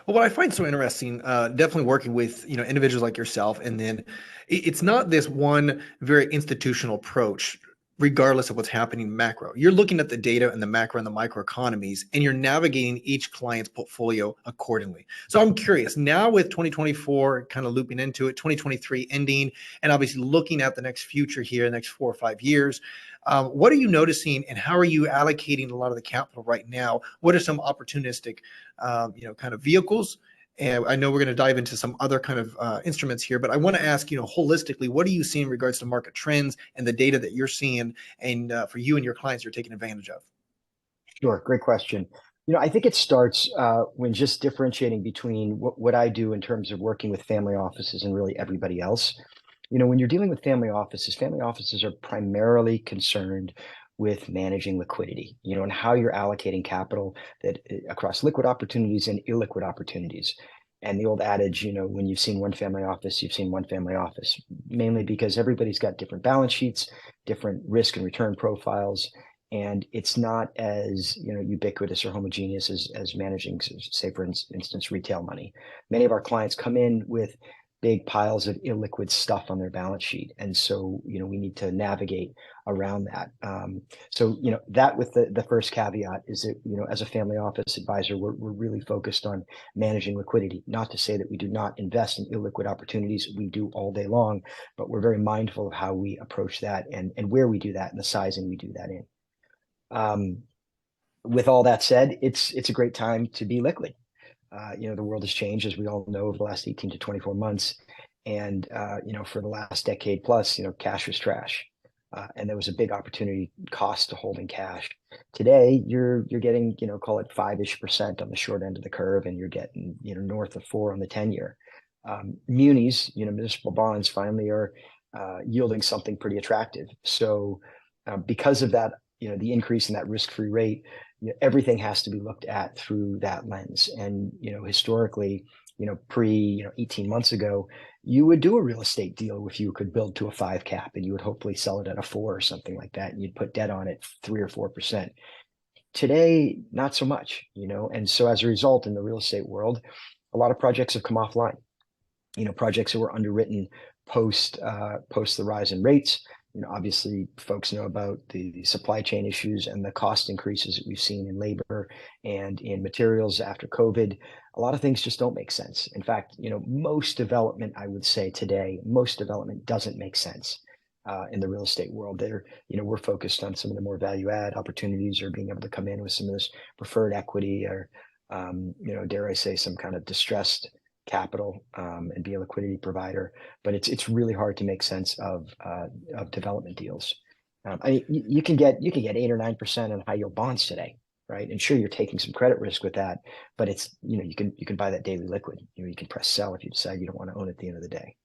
Well, what I find so interesting, definitely working with individuals like yourself, and then it's not this one very institutional approach, regardless of what's happening macro. You're looking at the data and the macro and the micro economies, and you're navigating each client's portfolio accordingly. So I'm curious now with 2024 kind of looping into it, 2023 ending, and obviously looking at the next future here, the next 4 or 5 years. What are you noticing, and how are you allocating a lot of the capital right now? What are some opportunistic kind of vehicles? And I know we're going to dive into some other kind of instruments here, but I want to ask, holistically, what do you see in regards to market trends and the data that you're seeing, and for you and your clients, you're taking advantage of? Sure, great question. I think it starts when just differentiating between what I do in terms of working with family offices and really everybody else. When you're dealing with family offices are primarily concerned with managing liquidity, and how you're allocating capital that across liquid opportunities and illiquid opportunities. And the old adage, when you've seen one family office, you've seen one family office, mainly because everybody's got different balance sheets, different risk and return profiles, and it's not as ubiquitous or homogeneous as managing, say, for instance, retail money. Many of our clients come in with big piles of illiquid stuff on their balance sheet, and so we need to navigate around that. That with the first caveat is that as a family office advisor, we're really focused on managing liquidity. Not to say that we do not invest in illiquid opportunities; we do all day long, but we're very mindful of how we approach that and where we do that and the sizing we do that in. Um, with all that said, it's a great time to be liquid. The world has changed, as we all know, over the last 18 to 24 months. And, for the last decade plus, cash was trash. And there was a big opportunity cost to holding cash. Today, you're getting, call it 5-ish% on the short end of the curve, and you're getting, north of 4 on the 10-year. Munis, municipal bonds finally are yielding something pretty attractive. So because of that, the increase in that risk-free rate, everything has to be looked at through that lens. And historically, pre 18 months ago, you would do a real estate deal if you could build to a 5 cap, and you would hopefully sell it at a 4 or something like that, and you'd put debt on it 3 or 4%. Today, not so much, and so as a result, in the real estate world, a lot of projects have come offline. Projects that were underwritten post the rise in rates. Obviously, folks know about the supply chain issues and the cost increases that we've seen in labor and in materials after COVID. A lot of things just don't make sense. In fact, most development, I would say today, most development doesn't make sense in the real estate world. We're focused on some of the more value add opportunities, or being able to come in with some of this preferred equity, or dare I say, some kind of distressed capital, and be a liquidity provider. But it's really hard to make sense of development deals. You can get 8 or 9% on high yield bonds today, right? And sure, you're taking some credit risk with that, but it's you can buy that daily liquid. You can press sell if you decide you don't want to own it at the end of the day.